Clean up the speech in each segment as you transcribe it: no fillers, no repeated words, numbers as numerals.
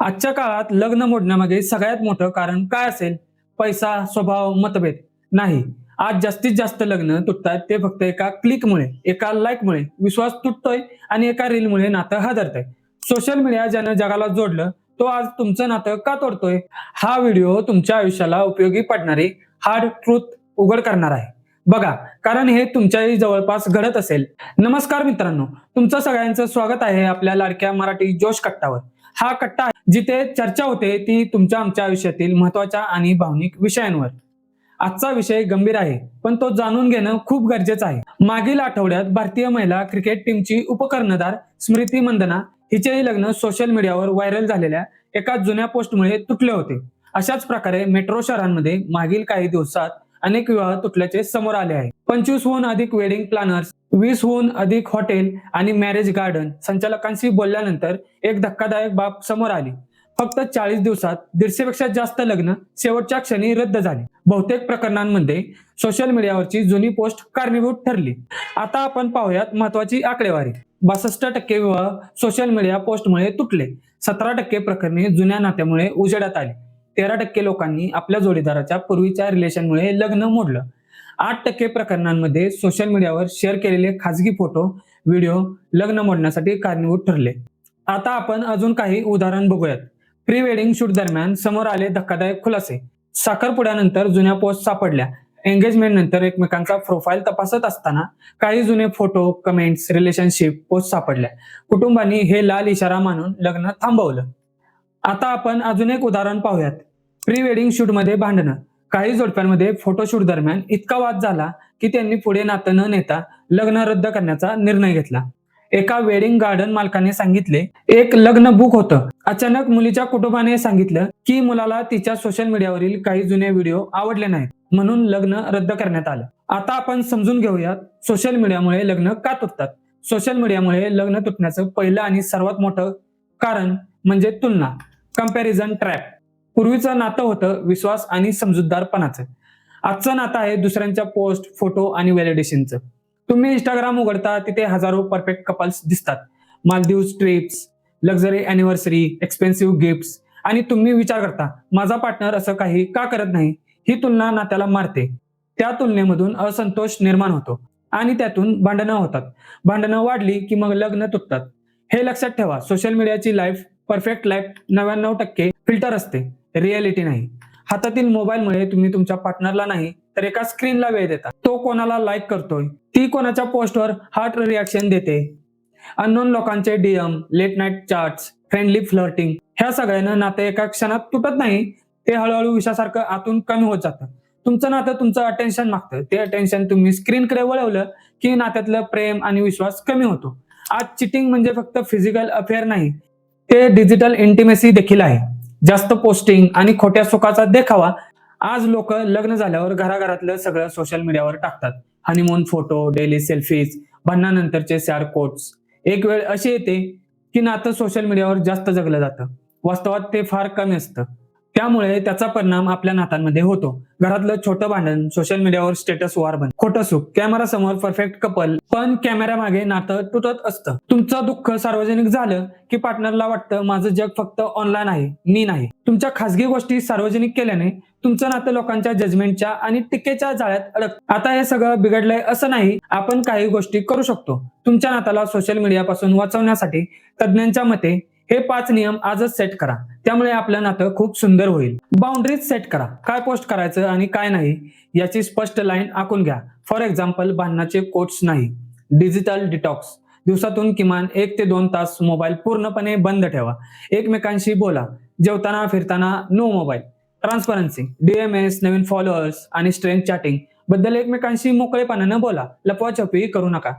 आजच्या काळात लग्न मोडण्यामागे सगळ्यात मोठं कारण काय असेल? पैसा, स्वभाव, मतभेद? नाही. आज जास्तीत जास्त लग्न तुटतात ते फक्त एका क्लिकमुळे, एका लाईकमुळे विश्वास तुटतोय आणि एका रीलमुळे नातं हादरतंय. सोशल मीडिया ज्यानं जगाला जोडलं, तो आज तुमचं नातं का तोडतोय? हा व्हिडिओ तुमच्या आयुष्याला उपयोगी पडणारी हार्ड ट्रूथ उघड करणार आहे. बघा, कारण हे तुमच्याही जवळपास घडत असेल. नमस्कार मित्रांनो, तुमचं सगळ्यांचं स्वागत आहे आपल्या लाडक्या मराठी जोश कट्टावर. हा कट्टा आहे जिथे चर्चा होते ती तुमच्या आमच्या आयुष्यातील महत्त्वाच्या आणि भावनिक विषयांवर. आजचा विषय गंभीर आहे, पण तो जाणून घेणं खूप गरजेचं आहे. मागील आठवड्यात भारतीय महिला क्रिकेट टीमची उपकर्णधार स्मृती मंदना हिचेही लग्न सोशल मीडियावर व्हायरल झालेल्या एका जुन्या पोस्टमुळे तुटले होते. अशाच प्रकारे मेट्रो शहरांमध्ये मागील काही दिवसात अनेक विवाह तुटल्याचे समोर आले आहे. 25हून अधिक वेडिंग प्लॅनर्स, 20हून अधिक हॉटेल आणि मॅरेज गार्डन संचालकांशी बोलल्यानंतर एक धक्कादायक बाब समोर आली. फक्त 40 दिवसात 150 पेक्षा जास्त लग्न शेवटच्या क्षणी रद्द झाली. बहुतेक प्रकरणांमध्ये सोशल मीडियावरची जुनी पोस्ट कारणीभूत ठरली. आता आपण पाहूयात महत्वाची आकडेवारी. 62% विवाह सोशल मीडिया पोस्टमुळे तुटले. 17% प्रकरणे जुन्या नात्यामुळे उजेडात आली. 13% लोकांनी आपल्या जोडीदाराच्या पूर्वीच्या रिलेशनमुळे लग्न मोडलं. 8% प्रकरणांमध्ये सोशल मीडियावर शेअर केलेले खाजगी फोटो, व्हिडिओ लग्न मोडण्यासाठी कारणीभूत ठरले. आता आपण अजून काही उदाहरण बघूयात. प्री वेडिंग शूट दरम्यान समोर आले धक्कादायक खुलासे. साखरपुड्यानंतर जुन्या पोस्ट सापडल्या. एंगेजमेंट नंतर एकमेकांचा प्रोफाईल तपासत असताना काही जुने फोटो, कमेंट्स, रिलेशनशिप पोस्ट सापडल्या. कुटुंबांनी हे लाल इशारा मानून लग्न थांबवलं. आता आपण अजून एक उदाहरण पाहूयात. प्री वेडिंग शूटमध्ये भांडणं. काही जोडप्यांमध्ये फोटोशूट दरम्यान इतका वाद झाला की त्यांनी पुढे नातं न नेता लग्न रद्द करण्याचा निर्णय घेतला. एका वेडिंग गार्डन मालकाने सांगितले, एक लग्न बुक होतं. अचानक मुलीच्या कुटुंबाने सांगितलं की मुलाला तिच्या सोशल मीडियावरील काही जुने व्हिडिओ आवडले नाहीत, म्हणून लग्न रद्द करण्यात आलं. आता आपण समजून घेऊयात सोशल मीडियामुळे लग्न का तुटतात. सोशल मीडियामुळे लग्न तुटण्याचं पहिलं आणि सर्वात मोठं कारण म्हणजे तुलना, कंपॅरिझन ट्रॅप. पूर्वीचं नातं होतं विश्वास आणि समजूतदारपणाचं. आजचं नातं आहे दुसऱ्यांच्या पोस्ट, फोटो आणि व्हॅलिडेशनचं. तुम्ही इंस्टाग्राम उघडता, तिथे हजारो परफेक्ट कपल्स दिसतात. Maldives trips, luxury anniversary, expensive gifts, आणि तुम्ही विचार करता माझा पार्टनर असं काही का करत नाही. ही तुलना नात्याला मारते. त्या तुलनेमधून असंतोष निर्माण होतो आणि त्यातून भांडणं होतात. भांडणं वाढली की मग लग्न तुटतात. हे लक्षात ठेवा, सोशल मीडियाची लाईफ, परफेक्ट लाईफ 99% फिल्टर असते, रियालिटी नाही. हातातील मोबाईलमुळे तुम्ही तुमच्या पार्टनरला नाही तर एका स्क्रीनला वेळ देता. तो कोणाला लाईक करतोय, ती कोणाच्या पोस्टवर हार्ट रिॲक्शन देते, अननोन लोकांचे DM, late night chats, friendly flirting, ह्या सगळ्यांना नातं एका क्षणात तुटत नाही. ते हळूहळू विषासारखं आतून कमी होत जातं. तुमचं नातं तुमचं अटेन्शन मागतं. ते अटेन्शन तुम्ही स्क्रीनकडे वळवलं की नात्यातलं प्रेम आणि विश्वास कमी होतो. आज चिटिंग म्हणजे फक्त फिजिकल अफेअर नाही, ते डिजिटल इंटिमेसी देखील आहे. जास्त पोस्टिंग आणि खोट्या सुखाचा देखावा. आज लोक लग्न झाल्यावर घराघरातलं सगळं सोशल मीडियावर टाकतात. हनीमून फोटो, डेली सेल्फीज, भांडणानंतरचे सॅड कोट्स. एक वेळ अशी येते की नातं सोशल मीडियावर जास्त जगलं जातं. वास्तवात ते फार कमी असतं. त्यामुळे त्याचा परिणाम आपल्या नात्यांमध्ये होतो. घरातलं छोटं भांडण सोशल मीडियावर स्टेटस वॉर बनतं. खोटं सुख, कॅमेरा समोर परफेक्ट कपल, पण कॅमेरा मागे नातं तुटत असतं. तुमचं दुःख सार्वजनिक झालं की पार्टनरला वाटतं माझं जग फक्त ऑनलाईन आहे, मी नाही. तुमच्या खासगी गोष्टी सार्वजनिक केल्याने तुमचं नातं लोकांच्या जजमेंटच्या आणि टीकेच्या जाळ्यात अडकतं. आता हे सगळं बिघडलंय असं नाही. आपण काही गोष्टी करू शकतो. तुमच्या नात्याला सोशल मीडियापासून वाचवण्यासाठी तज्ज्ञांच्या मते हे 5 नियम आजच सेट करा. त्यामुळे आपलं नातं खूप सुंदर होईल. बाउंड्रीज सेट करा. काय पोस्ट करायचं आणि काय नाही याची स्पष्ट लाईन आखून घ्या. फॉर एक्झाम्पल, भांडणाचे कोट्स नाही. Digital detox. दिवसातून किमान 1 ते 2 तास मोबाईल पूर्णपणे बंद ठेवा. एकमेकांशी बोला. जेवताना, फिरताना नो मोबाईल. ट्रान्सपरन्सी. डीएमएस, नवीन फॉलोअर्स आणि स्ट्रेंथ चॅटिंग बद्दल एकमेकांशी मोकळेपणानं बोला. लपवाछपवी करू नका.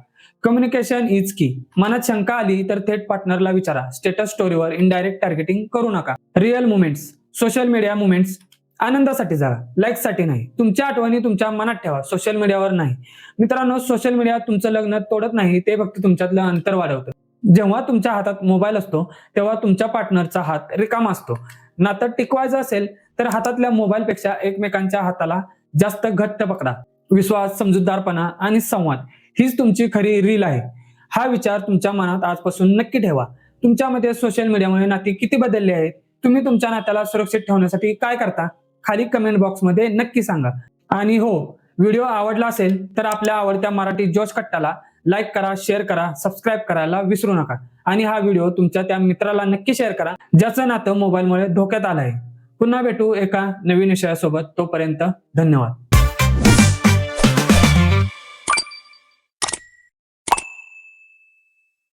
कम्युनिकेशन इज की. मनात शंका आली तर थेट पार्टनरला विचारा. स्टेटस स्टोरीवर इनडायरेक्ट टार्गेटिंग करू नका. Real moments. Social media moments आनंदासाठी जागा, लाईकसाठी नाही. तुमच्या आठवणी तुमच्या मनात ठेवा, सोशल मीडियावर नाही. मित्रांनो, सोशल मीडिया तुमचं लग्न तोडत नाही, ते फक्त तुमच्यातलं अंतर वाढवतं. जेव्हा तुमच्या हातात मोबाईल असतो तेव्हा तुमच्या पार्टनरचा हात रिकामा असतो. नातं टिकवायचं असेल तर हातातल्या मोबाईलपेक्षा एकमेकांच्या हाताला जास्त घट्ट पकडा. विश्वास, समजूतदारपणा आणि संवाद हीच तुमची खरी रील आहे. हा विचार तुमच्या मनात आजपासून नक्की ठेवा. तुमच्या मते सोशल मीडियामुळे नाती किती बदलली आहेत तुम्ही तुमच्या नात्याला सुरक्षित ठेवण्यासाठी काय करता खाली कमेंट बॉक्समध्ये नक्की सांगा. आणि हो, व्हिडिओ आवडला असेल तर आपल्या आवडत्या मराठी जोश कट्टाला लाईक करा, शेअर करा, सबस्क्राईब करायला विसरू नका. आणि हा व्हिडिओ तुमच्या त्या मित्राला नक्की शेअर करा ज्याचं नातं मोबाईलमुळे धोक्यात आलं आहे. पुन्हा भेटू एका नवीन विषयासोबत. तोपर्यंत धन्यवाद.